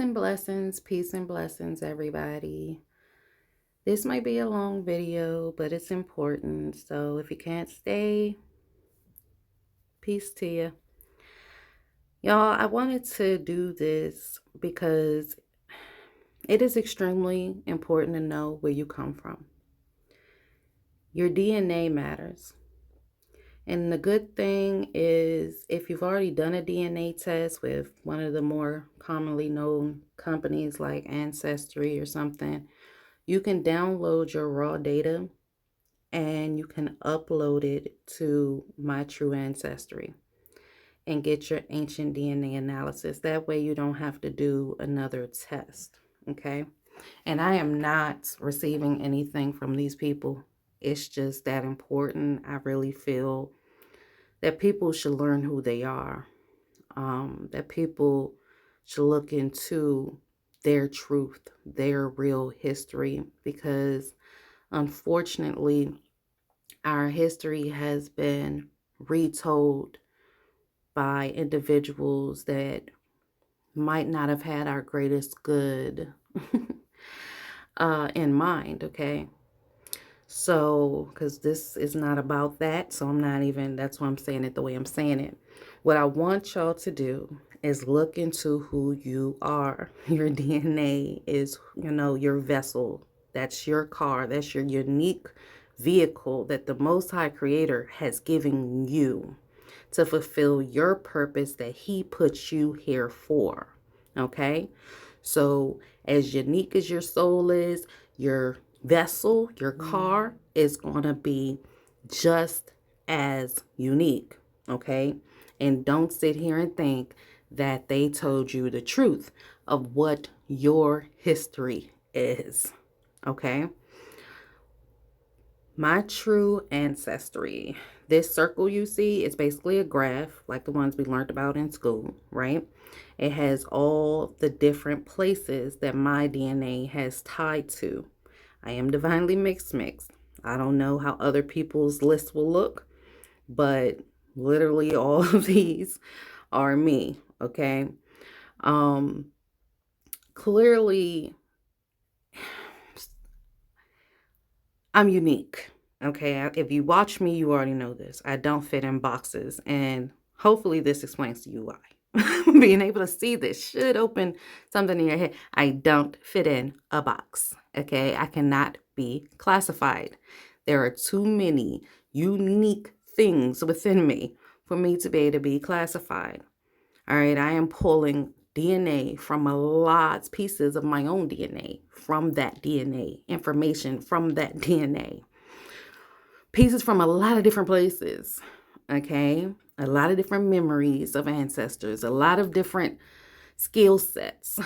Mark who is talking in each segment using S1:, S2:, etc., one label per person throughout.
S1: Peace and blessings, everybody. This might be a long video, but it's important. So if you can't stay, peace to you. Y'all, I wanted to do this because it is extremely important to know where you come from. Your DNA matters. And the good thing is, if you've already done a DNA test with one of the more commonly known companies like Ancestry or something, you can download your raw data and you can upload it to MyTrueAncestry and get your ancient DNA analysis. That way you don't have to do another test, okay? And I am not receiving anything from these people. It's just that important. I really feel that people should learn who they are, that people should look into their truth, their real history, because unfortunately, our history has been retold by individuals that might not have had our greatest good in mind, okay? So, because this is not about that, so that's why I'm saying it the way I'm saying it. What I want y'all to do is look into who you are. Your DNA is, your vessel. That's your car. That's your unique vehicle that the Most High Creator has given you to fulfill your purpose that He put you here for. Okay? So, as unique as your soul is, your vessel, your car is going to be just as unique. Okay? And don't sit here and think that they told you the truth of what your history is. Okay? My true ancestry. This circle you see is basically a graph like the ones we learned about in school, right? It has all the different places that my DNA has tied to. I am divinely mixed. I don't know how other people's lists will look, but literally all of these are me, okay? Clearly, I'm unique. Okay, if you watch me, you already know this. I don't fit in boxes, and hopefully this explains to you why. Being able to see this should open something in your head. I don't fit in a box. Okay, I cannot be classified. There are too many unique things within me for me to be able to be classified. All right, I am pulling DNA from pieces of my own DNA, from that DNA, information from that DNA, pieces from a lot of different places, okay? A lot of different memories of ancestors, a lot of different skill sets,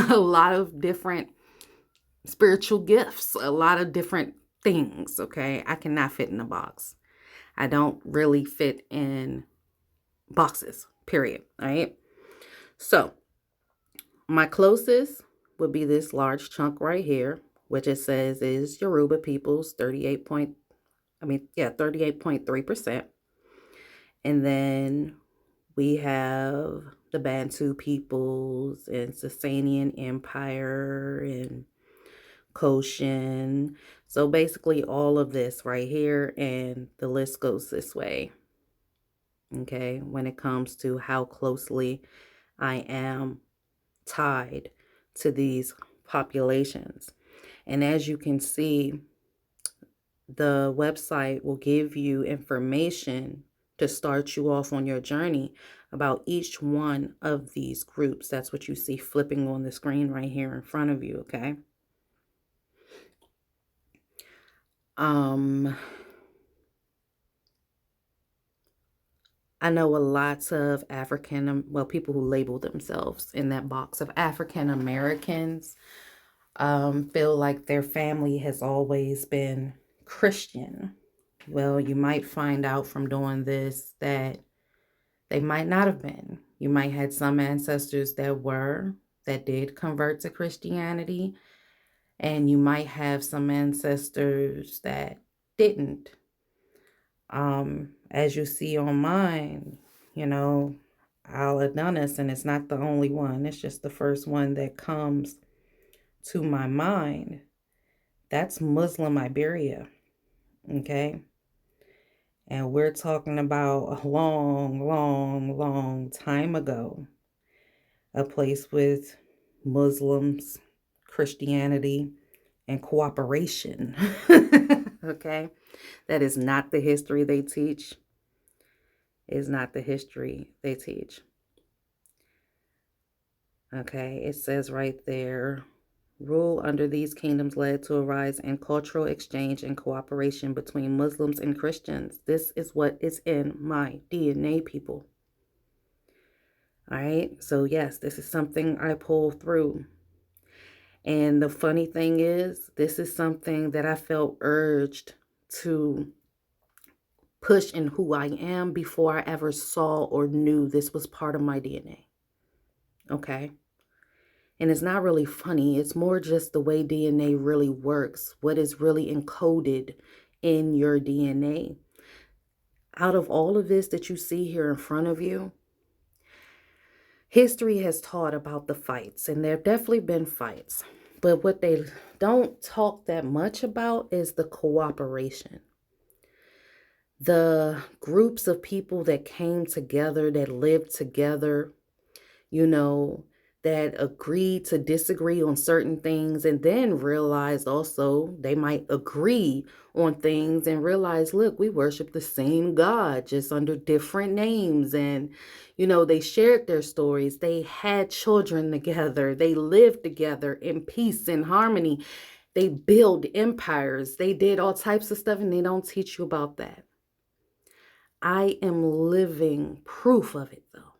S1: a lot of different spiritual gifts, a lot of different things, okay? I cannot fit in a box. I don't really fit in boxes, period, all right? So, my closest would be this large chunk right here, which it says is Yoruba people's 38.3%. And then we have the Bantu peoples and Sasanian Empire and Koshin. So basically all of this right here, and the list goes this way. Okay, when it comes to how closely I am tied to these populations. And as you can see, the website will give you information to start you off on your journey about each one of these groups. That's what you see flipping on the screen right here in front of you, okay? I know a lot of people who label themselves in that box of African Americans feel like their family has always been Christian. Well, you might find out from doing this that they might not have been. You might had some ancestors that did convert to Christianity, and you might have some ancestors that didn't. As you see on mine, Al-Adonis, and it's not the only one. It's just the first one that comes to my mind. That's Muslim Iberia, okay? And we're talking about a long, long, long time ago. A place with Muslims, Christianity, and cooperation. Okay? That is not the history they teach. Is not the history they teach. Okay, it says right there, rule under these kingdoms led to a rise in cultural exchange and cooperation between Muslims and Christians. This is what is in my DNA, people. All right, so yes, this is something I pull through. And the funny thing is, this is something that I felt urged to push in who I am before I ever saw or knew this was part of my DNA. Okay? And it's not really funny. It's more just the way DNA really works, what is really encoded in your DNA. Out of all of this that you see here in front of you, history has taught about the fights, and there have definitely been fights. But what they don't talk that much about is the cooperation. The groups of people that came together, that lived together, you know, that agreed to disagree on certain things and then realized also they might agree on things and realize, look, we worship the same God, just under different names. And, you know, they shared their stories. They had children together. They lived together in peace and harmony. They built empires. They did all types of stuff, and they don't teach you about that. I am living proof of it, though.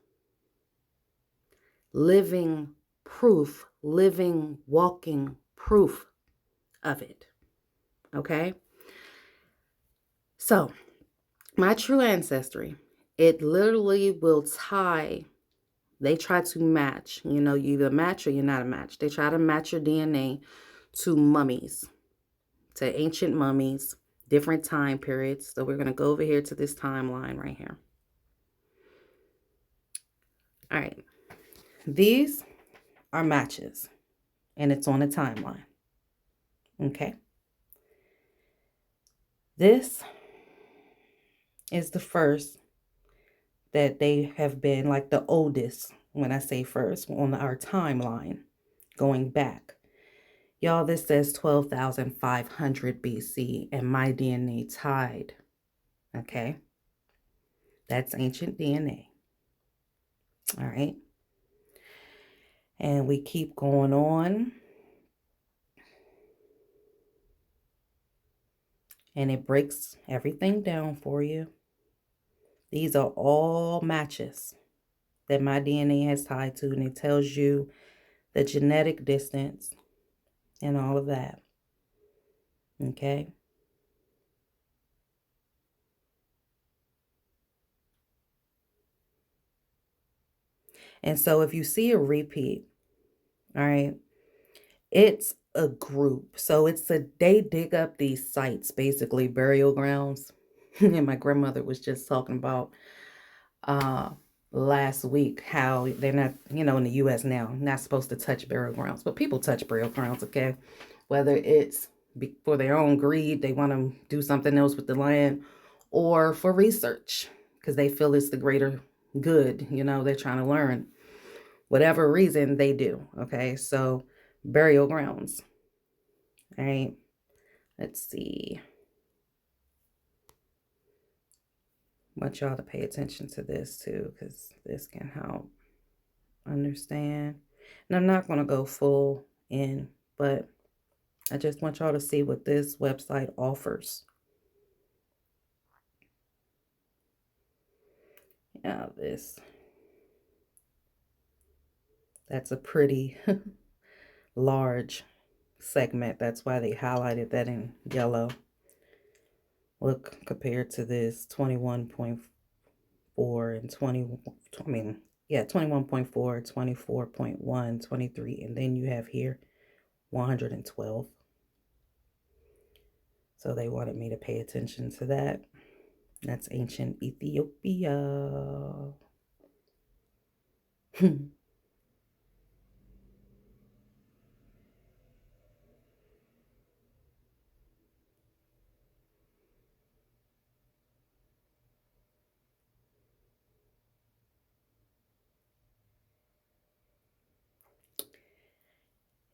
S1: Living proof, living, walking proof of it. Okay? So, my true ancestry, it literally will tie, they try to match, you know, you either match or you're not a match. They try to match your DNA to mummies, to ancient mummies, different time periods. So we're going to go over here to this timeline right here. All right. These are matches, and it's on a timeline. Okay. This is the first that they have been, like the oldest, when I say first, on our timeline going back. Y'all, this says 12,500 BC, and my DNA tied. Okay. That's ancient DNA. All right. And we keep going on. And it breaks everything down for you. These are all matches that my DNA has tied to, and it tells you the genetic distance and all of that. Okay. And so if you see a repeat, all right, it's a group. So they dig up these sites, basically burial grounds. And my grandmother was just talking about last week how they're not, you know, in the US now, not supposed to touch burial grounds, but people touch burial grounds, okay? Whether it's for their own greed, they want to do something else with the land, or for research because they feel it's the greater good, you know, they're trying to learn. Whatever reason they do, okay? So burial grounds. All right. Let's see. I want y'all to pay attention to this too, because this can help understand. And I'm not going to go full in, but I just want y'all to see what this website offers. Yeah, that's a pretty large segment. That's why they highlighted that in yellow. Look, compared to this 21.4 and 21.4, 24.1, 23, and then you have here 112. So they wanted me to pay attention to that. That's ancient Ethiopia.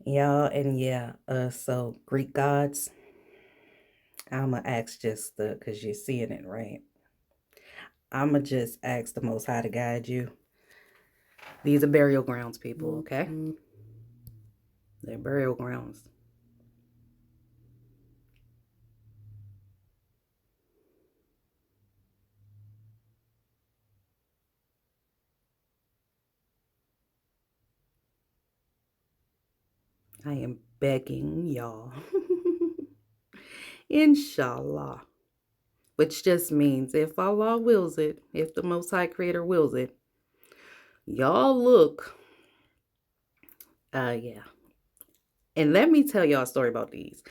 S1: Y'all, and yeah, so Greek gods, I'ma ask just cause you're seeing it, right? I'ma just ask the Most High to guide you. These are burial grounds, people, okay? They're burial grounds. I am begging y'all. Inshallah. Which just means if Allah wills it, if the Most High Creator wills it, y'all look. Yeah. And let me tell y'all a story about these.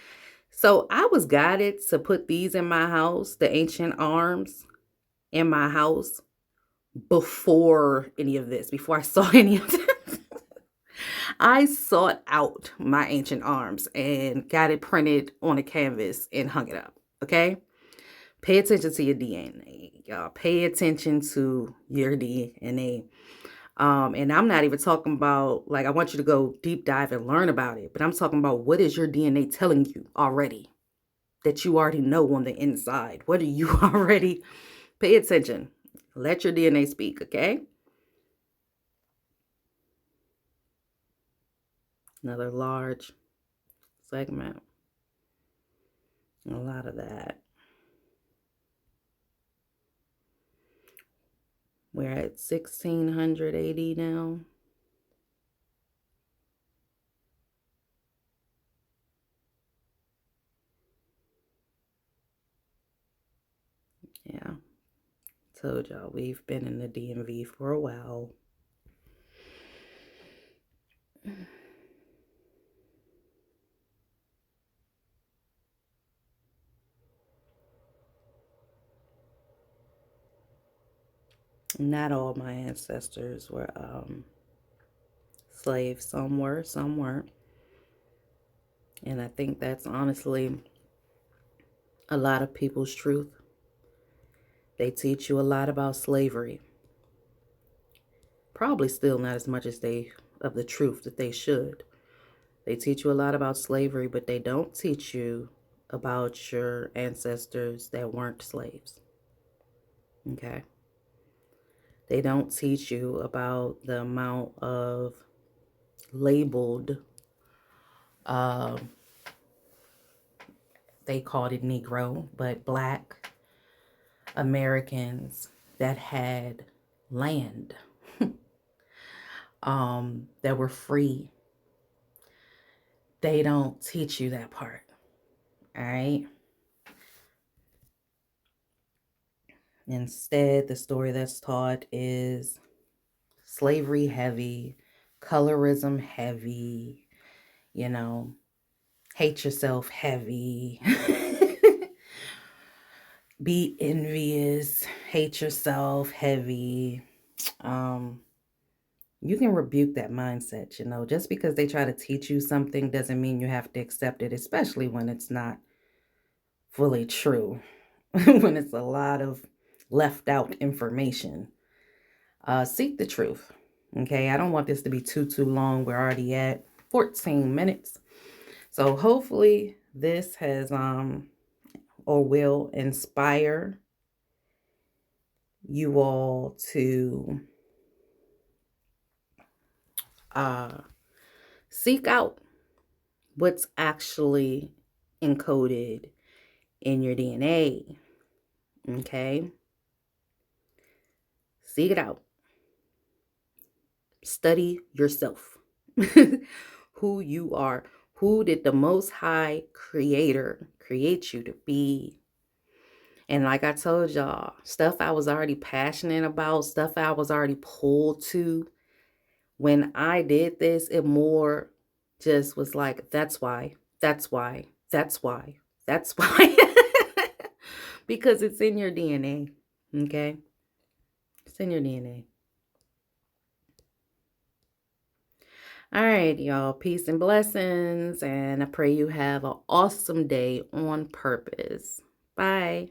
S1: So I was guided to put these in my house, the ancient arms in my house, before any of this, before I saw any of this. I sought out my ancient arms and got it printed on a canvas and hung it up. Okay? Pay attention to your DNA, y'all. Pay attention to your DNA. And I'm not even talking about, like, I want you to go deep dive and learn about it, but I'm talking about what is your DNA telling you already that you already know on the inside? What are you already? Pay attention. Let your DNA speak, okay? Another large segment. A lot of that. We're at 1680 now. Yeah. Told y'all we've been in the DMV for a while. Not all my ancestors were slaves. Some were, some weren't. And I think that's honestly a lot of people's truth. They teach you a lot about slavery. Probably still not as much as of the truth that they should. They teach you a lot about slavery, but they don't teach you about your ancestors that weren't slaves. Okay? They don't teach you about the amount of labeled, they called it Negro, but Black Americans that had land, that were free. They don't teach you that part. All right? Instead, the story that's taught is slavery heavy, colorism heavy, hate yourself heavy, be envious, hate yourself heavy. You can rebuke that mindset, just because they try to teach you something doesn't mean you have to accept it, especially when it's not fully true, when it's a lot of left out information. Seek the truth. Okay, I don't want this to be too long. We're already at 14 minutes. So hopefully this has or will inspire you all to seek out what's actually encoded in your DNA. Okay? Seek it out. Study yourself. Who you are. Who did the Most High Creator create you to be? And like I told y'all, stuff I was already passionate about, stuff I was already pulled to. When I did this, it more just was like, that's why, that's why, that's why, that's why. Because it's in your DNA, okay? It's in your DNA. All right, y'all. Peace and blessings. And I pray you have an awesome day on purpose. Bye.